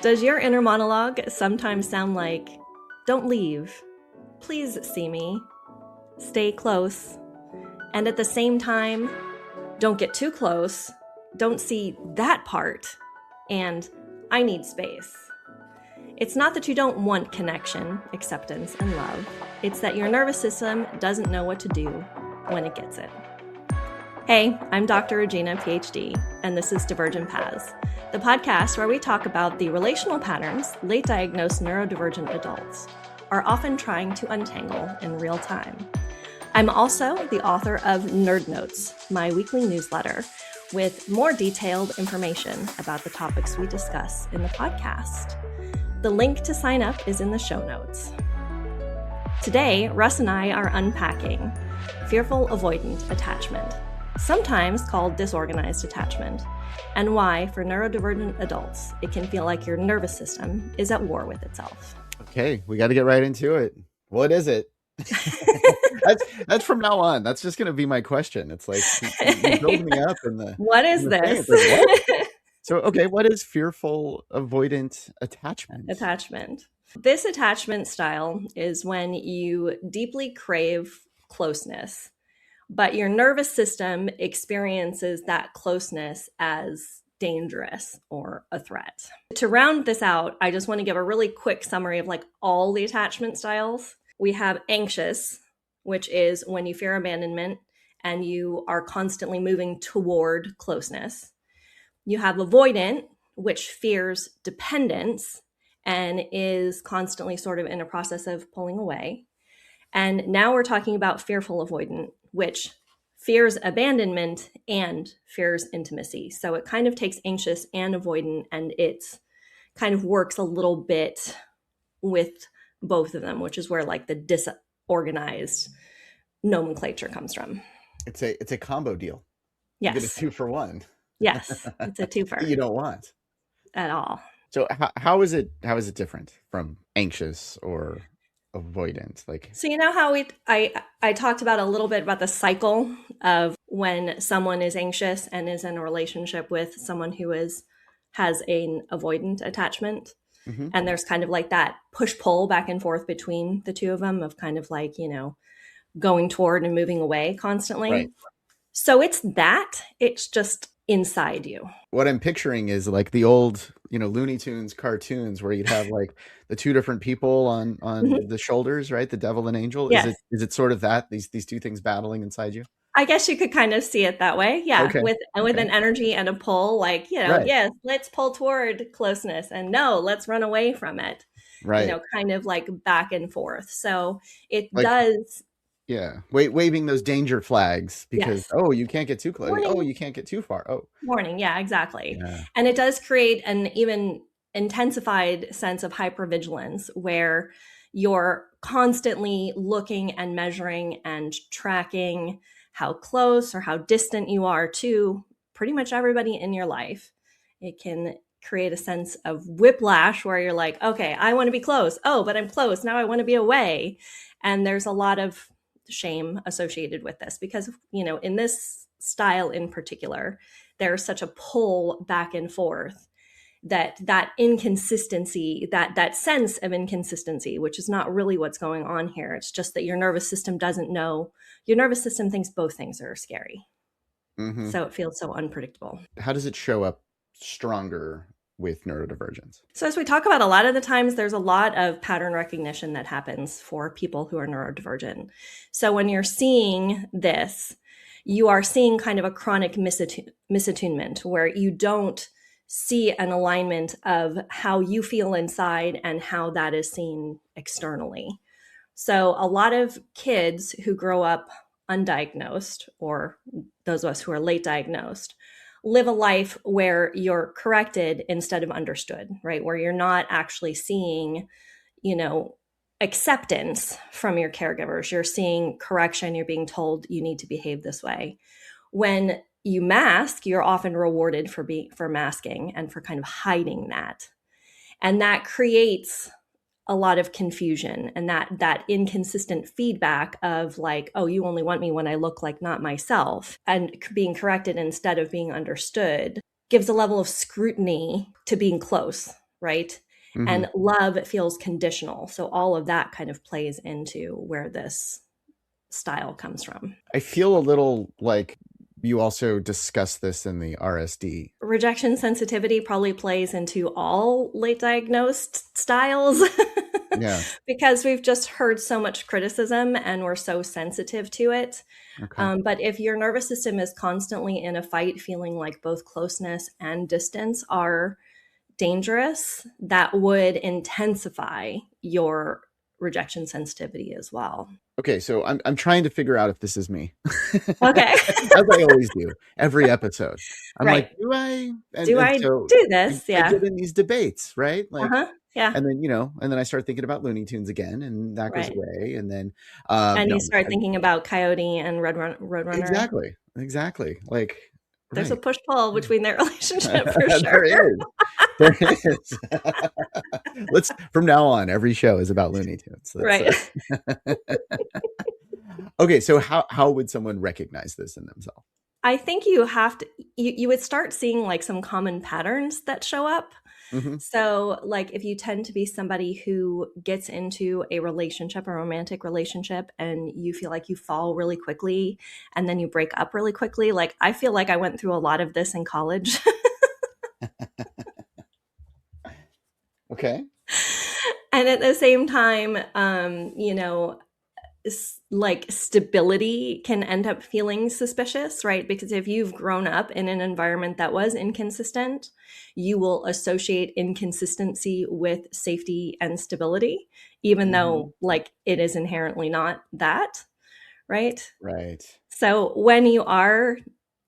Does your inner monologue sometimes sound like, don't leave, please see me, stay close, and at the same time, don't get too close, don't see that part, and I need space? It's not that you don't want connection, acceptance, and love. It's that your nervous system doesn't know what to do when it gets it. Hey, I'm Dr. Regina, Ph.D., and this is Divergent Paths, the podcast where we talk about the relational patterns late diagnosed neurodivergent adults are often trying to untangle in real time. I'm also the author of Nerd Notes, my weekly newsletter, with more detailed information about the topics we discuss in the podcast. The link to sign up is in the show notes. Today, Russ and I are unpacking fearful avoidant attachment, sometimes called disorganized attachment, and why, for neurodivergent adults, it can feel like your nervous system is at war with itself. Okay, we got to get right into it. What is it? that's from now on. That's just going to be my question. It's like you build me up in the. What is this? Like, what? So, okay, what is fearful avoidant attachment? This attachment style is when you deeply crave closeness, but your nervous system experiences that closeness as dangerous or a threat. To round this out, I just want to give a really quick summary of like all the attachment styles. We have anxious, which is when you fear abandonment and you are constantly moving toward closeness. You have avoidant, which fears dependence and is constantly sort of in a process of pulling away. And now we're talking about fearful avoidant, which fears abandonment and fears intimacy. So it kind of takes anxious and avoidant, and it kind of works a little bit with both of them, which is where like the disorganized nomenclature comes from. It's a combo deal. Yes. You get a 2 for 1. Yes, it's a twofer. You don't want at all. So how is it different from anxious or avoidant? Like, so you know how I talked about a little bit about the cycle of when someone is anxious and is in a relationship with someone who has an avoidant attachment. Mm-hmm. And there's kind of like that push-pull back and forth between the two of them of kind of like, going toward and moving away constantly. Right. So it's just inside you. What I'm picturing is like the old, Looney Tunes cartoons where you'd have like the two different people on mm-hmm. the shoulders, right? The devil and angel. Yes. Is it sort of that, these two things battling inside you? I guess you could kind of see it that way. Yeah. Okay. With an energy and a pull, like, right. Yes, let's pull toward closeness, and no, let's run away from it. Right. Kind of like back and forth. So it does. Yeah. Waving those danger flags because, yes. Oh, you can't get too close. Warning. Oh, you can't get too far. Oh. Warning. Yeah, exactly. Yeah. And it does create an even intensified sense of hypervigilance where you're constantly looking and measuring and tracking how close or how distant you are to pretty much everybody in your life. It can create a sense of whiplash where you're like, okay, I want to be close. Oh, but I'm close. Now I want to be away. And there's a lot of shame associated with this because, in this style in particular, there's such a pull back and forth that inconsistency, that sense of inconsistency, which is not really what's going on here. It's just that your nervous system doesn't know. Your nervous system thinks both things are scary. Mm-hmm. So it feels so unpredictable. How does it show up stronger with neurodivergence? So as we talk about, a lot of the times there's a lot of pattern recognition that happens for people who are neurodivergent. So when you're seeing this, you are seeing kind of a chronic misattunement where you don't see an alignment of how you feel inside and how that is seen externally. So a lot of kids who grow up undiagnosed, or those of us who are late diagnosed, live a life where you're corrected instead of understood, right? Where you're not actually seeing, acceptance from your caregivers. You're seeing correction. You're being told you need to behave this way. When you mask, you're often rewarded for masking and for kind of hiding that. And that creates a lot of confusion and that inconsistent feedback of like, oh, you only want me when I look like not myself, and being corrected instead of being understood gives a level of scrutiny to being close right? Mm-hmm. And love feels conditional. So all of that kind of plays into where this style comes from. I feel a little like you also discussed this in the RSD. Rejection sensitivity probably plays into all late diagnosed styles. Yeah. Because we've just heard so much criticism and we're so sensitive to it. Okay. But if your nervous system is constantly in a fight, feeling like both closeness and distance are dangerous, that would intensify your rejection sensitivity as well. Okay, so I'm trying to figure out if this is me. Okay. As I always do, every episode. I'm right. like, do I? Do I so do this? I Yeah. get in these debates, right? Like, Yeah. and then, and then I start thinking about Looney Tunes again, and that goes Right. away. And then, And no, you start thinking about Coyote and Roadrunner. Exactly. Like, There's a right. push-pull between their relationship for sure. There is. Let's, from now on, every show is about Looney Tunes. Right. Okay, so how would someone recognize this in themselves? I think you have to, you would start seeing like some common patterns that show up. Mm-hmm. So like if you tend to be somebody who gets into a relationship, a romantic relationship, and you feel like you fall really quickly and then you break up really quickly. Like I feel like I went through a lot of this in college. Okay. And at the same time, like stability can end up feeling suspicious, right? Because if you've grown up in an environment that was inconsistent, you will associate inconsistency with safety and stability, even though like it is inherently not that, right? Right. So when you are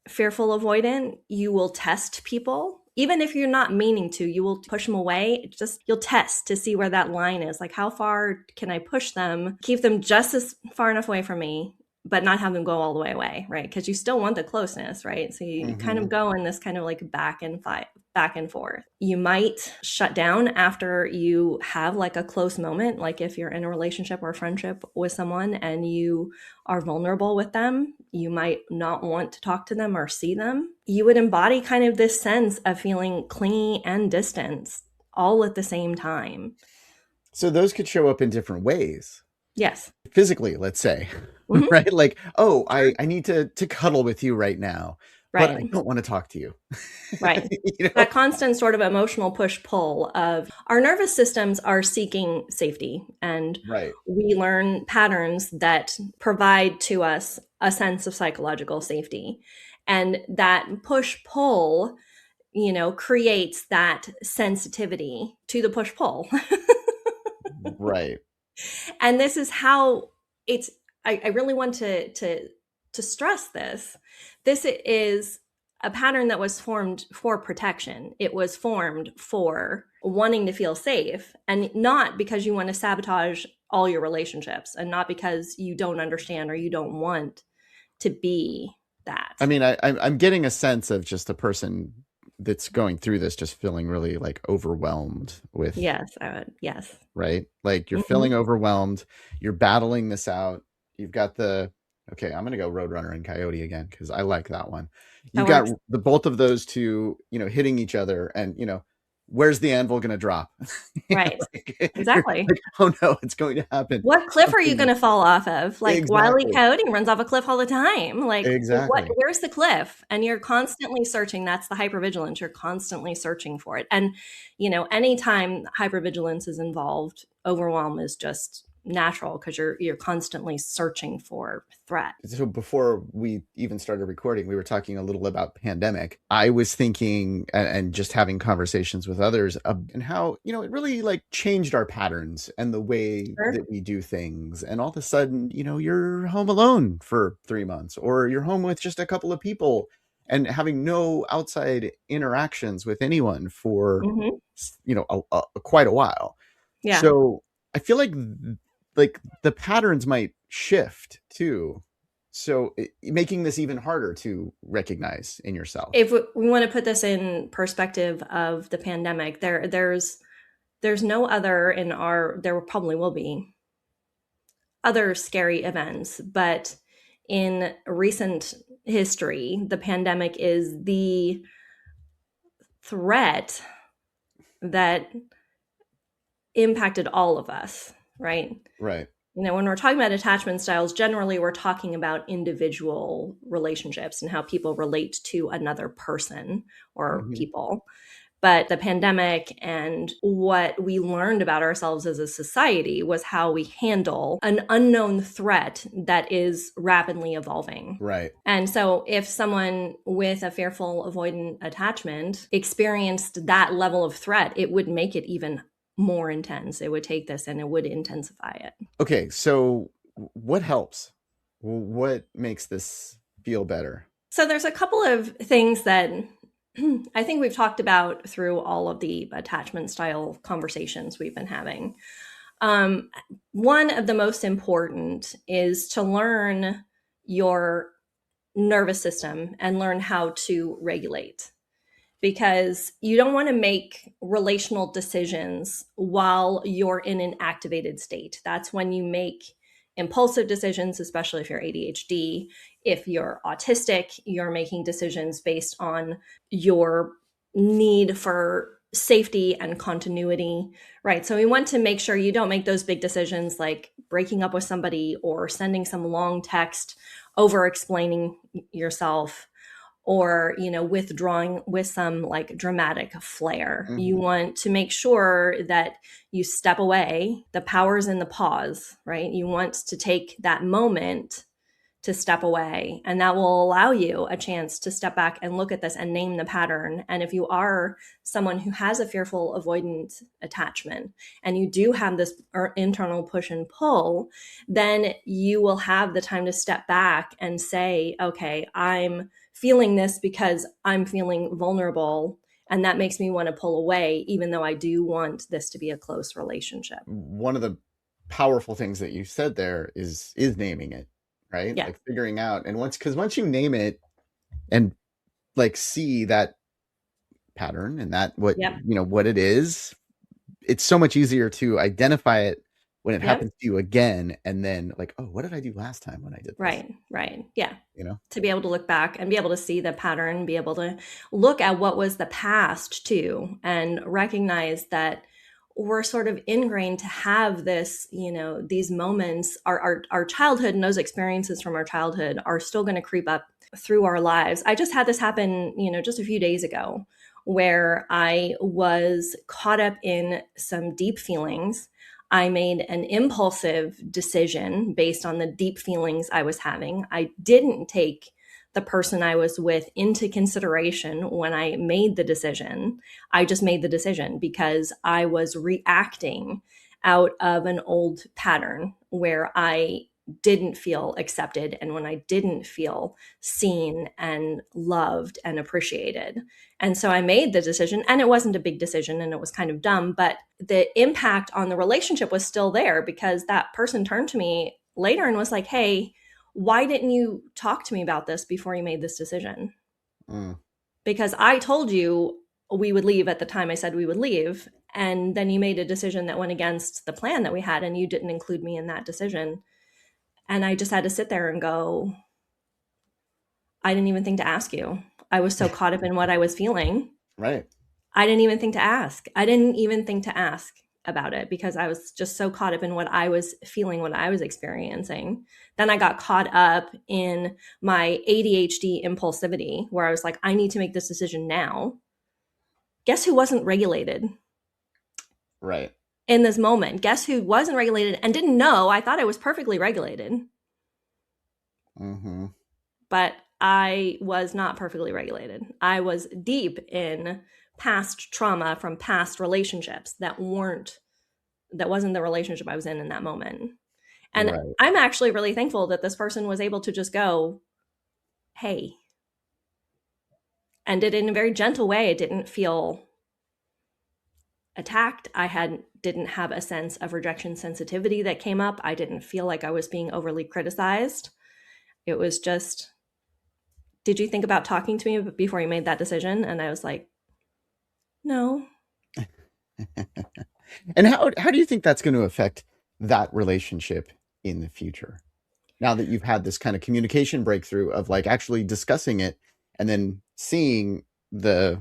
fearful avoidant, you will test people. Even if you're not meaning to, you will push them away. You'll test to see where that line is. Like, how far can I push them, keep them just as far enough away from me, but not have them go all the way away, right? Because you still want the closeness, right? So you kind of go in this kind of like back and forth. You might shut down after you have like a close moment, like if you're in a relationship or a friendship with someone and you are vulnerable with them, you might not want to talk to them or see them. You would embody kind of this sense of feeling clingy and distance all at the same time. So those could show up in different ways. Yes. Physically, let's say, right? Like, oh, I need to cuddle with you right now, but I don't want to talk to you. Right. That constant sort of emotional push-pull of our nervous systems are seeking safety, and we learn patterns that provide to us a sense of psychological safety. And that push-pull, creates that sensitivity to the push-pull. Right. And this is how I really want to stress this. This is a pattern that was formed for protection. It was formed for wanting to feel safe, and not because you want to sabotage all your relationships, and not because you don't understand or you don't want to be that. I mean, I'm getting a sense of just a person that's going through this just feeling really like overwhelmed with. Yes, I would. Yes. Right? Like you're feeling overwhelmed. You're battling this out. You've got okay, I'm going to go Roadrunner and Coyote again because I like that one. You've got the both of those two, hitting each other, and where's the anvil going to drop? Right. Exactly. Like, oh no, it's going to happen. What cliff are you going to fall off of? Like Wile E. Coyote runs off a cliff all the time. Like, where's the cliff? And you're constantly searching. That's the hypervigilance. You're constantly searching for it. And, anytime hypervigilance is involved, overwhelm is just natural because you're constantly searching for threat. So before we even started recording, we were talking a little about pandemic. I was thinking and just having conversations with others and how, it really like changed our patterns and the way that we do things. And all of a sudden, you're home alone for 3 months, or you're home with just a couple of people and having no outside interactions with anyone for, quite a while. Yeah. So I feel like the patterns might shift too. So making this even harder to recognize in yourself. If we want to put this in perspective of the pandemic, there's no other there probably will be other scary events, but in recent history, the pandemic is the threat that impacted all of us, right? Right. When we're talking about attachment styles, generally we're talking about individual relationships and how people relate to another person or people. But the pandemic and what we learned about ourselves as a society was how we handle an unknown threat that is rapidly evolving. Right. And so if someone with a fearful avoidant attachment experienced that level of threat, it would make it even more intense. It would take this and it would intensify it. Okay, so what helps? What makes this feel better? So there's a couple of things that I think we've talked about through all of the attachment style conversations we've been having. One of the most important is to learn your nervous system and learn how to regulate, because you don't want to make relational decisions while you're in an activated state. That's when you make impulsive decisions, especially if you're ADHD. If you're autistic, you're making decisions based on your need for safety and continuity, right? So we want to make sure you don't make those big decisions like breaking up with somebody or sending some long text over explaining yourself, or withdrawing with some like dramatic flair. You want to make sure that you step away. The power's in the pause, right? You want to take that moment to step away, and that will allow you a chance to step back and look at this and name the pattern. And if you are someone who has a fearful avoidant attachment and you do have this internal push and pull, then you will have the time to step back and say, okay, I'm feeling this because I'm feeling vulnerable, and that makes me want to pull away, even though I do want this to be a close relationship. One of the powerful things that you said there is naming it, right? Yeah. Like figuring out, and once you name it and like see that pattern and that what it is, it's so much easier to identify it when it happens to you again, and then like, oh, what did I do last time when I did this? Right. Yeah. To be able to look back and be able to see the pattern, be able to look at what was the past too, and recognize that we're sort of ingrained to have this, these moments, our childhood and those experiences from our childhood are still going to creep up through our lives. I just had this happen, just a few days ago, where I was caught up in some deep feelings. I made an impulsive decision based on the deep feelings I was having. I didn't take the person I was with into consideration when I made the decision. I just made the decision because I was reacting out of an old pattern where I didn't feel accepted and when I didn't feel seen and loved and appreciated. And so I made the decision, and it wasn't a big decision and it was kind of dumb, but the impact on the relationship was still there, because that person turned to me later and was like, hey, why didn't you talk to me about this before you made this decision? Because I told you we would leave at the time I said we would leave, and then you made a decision that went against the plan that we had, and you didn't include me in that decision. And I just had to sit there and go, I didn't even think to ask you. I was so caught up in what I was feeling. Right. I didn't even think to ask. I didn't even think to ask about it because I was just so caught up in what I was feeling, what I was experiencing. Then I got caught up in my ADHD impulsivity, where I was like, I need to make this decision now. Guess who wasn't regulated? Right. In this moment, guess who wasn't regulated and didn't know? I thought I was perfectly regulated. But I was not perfectly regulated. I was deep in past trauma from past relationships that wasn't the relationship I was in that moment. And I'm actually really thankful that this person was able to just go, hey, and did it in a very gentle way. It didn't feel attacked. I didn't have a sense of rejection sensitivity that came up. I didn't feel like I was being overly criticized. It was just, did you think about talking to me before you made that decision? And I was like, no. And how do you think that's going to affect that relationship in the future? Now that you've had this kind of communication breakthrough of like actually discussing it and then seeing the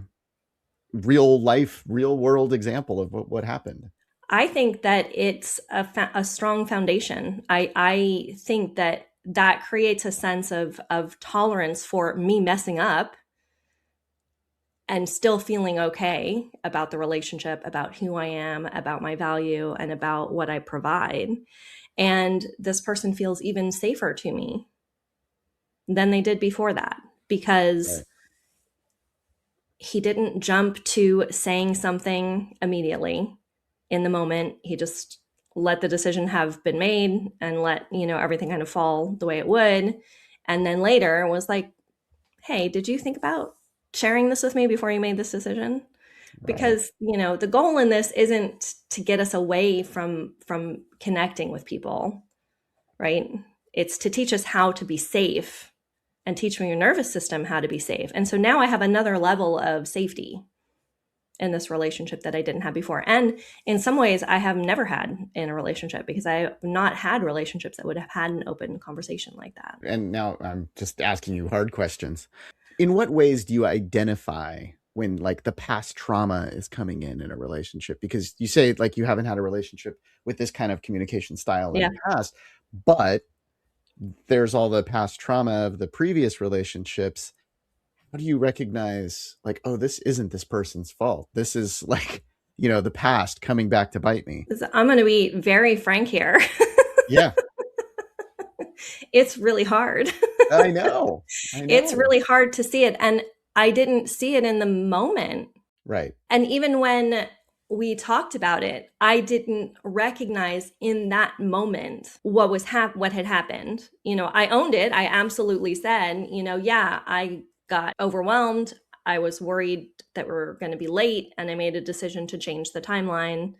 real life, real world example of what happened? I think that it's a strong foundation. I think that creates a sense of tolerance for me messing up and still feeling okay about the relationship, about who I am, about my value, and about what I provide. And this person feels even safer to me than they did before that, because Right. he didn't jump to saying something immediately in the moment. He just let the decision have been made and let, everything kind of fall the way it would. And then later was like, hey, did you think about sharing this with me before you made this decision? Right. Because, the goal in this isn't to get us away from connecting with people, right? It's to teach us how to be safe and teach your nervous system how to be safe. And so now I have another level of safety in this relationship that I didn't have before. And in some ways I have never had in a relationship, because I have not had relationships that would have had an open conversation like that. And now I'm just asking you hard questions. In what ways do you identify when like the past trauma is coming in a relationship? Because you say like you haven't had a relationship with this kind of communication style in the past, but there's all the past trauma of the previous relationships. How do you recognize like, oh, this isn't this person's fault? This is like, the past coming back to bite me. I'm going to be very frank here. Yeah. It's really hard. I know. It's really hard to see it. And I didn't see it in the moment. Right. And even when we talked about it, I didn't recognize in that moment what had happened. I owned it. I absolutely said, yeah, I got overwhelmed. I was worried that we were going to be late, and I made a decision to change the timeline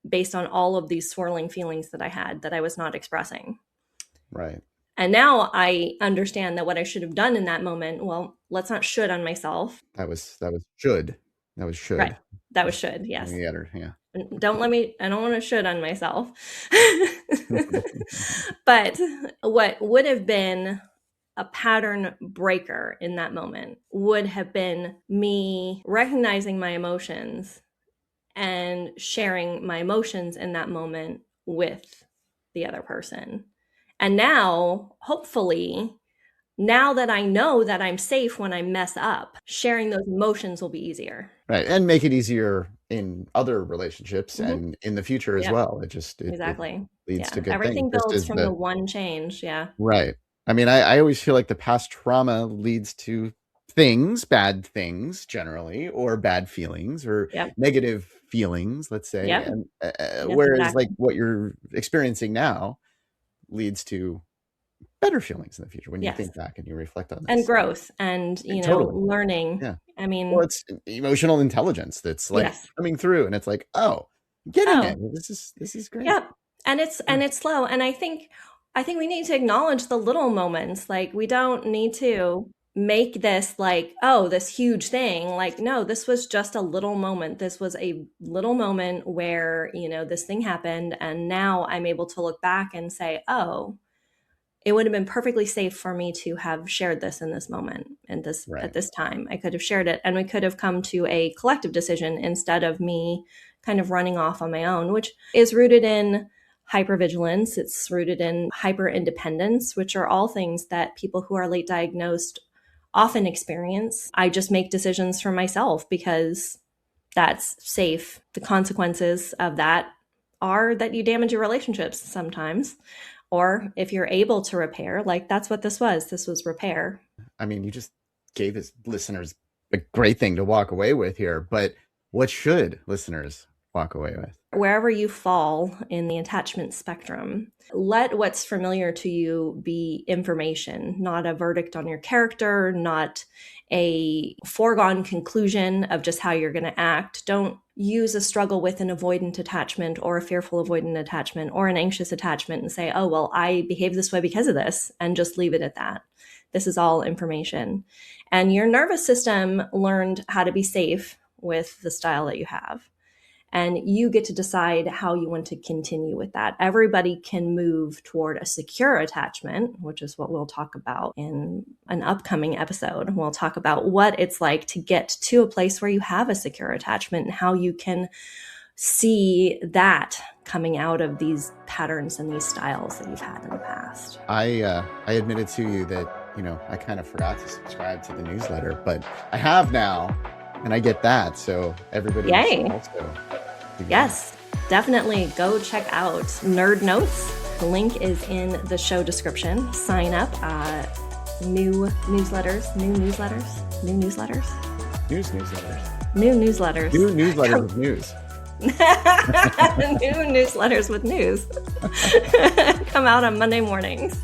based on all of these swirling feelings that I had that I was not expressing. Right. And now I understand that what I should have done in that moment, well, let's not should on myself. That was should. That was should. Right. That was should, yes. Yeah. I don't want to should on myself. But what would have been a pattern breaker in that moment would have been me recognizing my emotions and sharing my emotions in that moment with the other person. And now, hopefully, now that I know that I'm safe when I mess up, sharing those emotions will be easier. Right. And make it easier in other relationships and in the future as well. It exactly leads to good everything things. builds from the one change. Yeah. Right. I mean, I always feel like the past trauma leads to things, bad things generally, or bad feelings or negative feelings, let's say. And whereas like what you're experiencing now leads to better feelings in the future when you think back and you reflect on this. And growth and, learning. Yeah. I mean, well, it's emotional intelligence that's like coming through, and it's like, oh, getting it. This is great. Yeah. And it's slow. And I think we need to acknowledge the little moments. Like, we don't need to make this like, oh, this huge thing. Like, no, this was just a little moment. This was a little moment where, this thing happened. And now I'm able to look back and say, oh, it would have been perfectly safe for me to have shared this in this moment and at this time. I could have shared it, and we could have come to a collective decision instead of me kind of running off on my own, which is rooted in hypervigilance. It's rooted in hyper-independence, which are all things that people who are late diagnosed often experience. I just make decisions for myself because that's safe. The consequences of that are that you damage your relationships sometimes. Or if you're able to repair, like that's what this was. This was repair. I mean, you just gave his listeners a great thing to walk away with here, but what should listeners walk away with? Wherever you fall in the attachment spectrum, let what's familiar to you be information, not a verdict on your character, not a foregone conclusion of just how you're going to act. Don't use a struggle with an avoidant attachment or a fearful avoidant attachment or an anxious attachment and say, oh, well, I behave this way because of this, and just leave it at that. This is all information. And your nervous system learned how to be safe with the style that you have. And you get to decide how you want to continue with that. Everybody can move toward a secure attachment, which is what we'll talk about in an upcoming episode. We'll talk about what it's like to get to a place where you have a secure attachment and how you can see that coming out of these patterns and these styles that you've had in the past. I admitted to you that, I kind of forgot to subscribe to the newsletter, but I have now, and I get that. So everybody should also. Yes, definitely go check out Nerd Notes. The link is in the show description. Sign up. New newsletters with news. New newsletters with news. New newsletters with news come out on Monday mornings.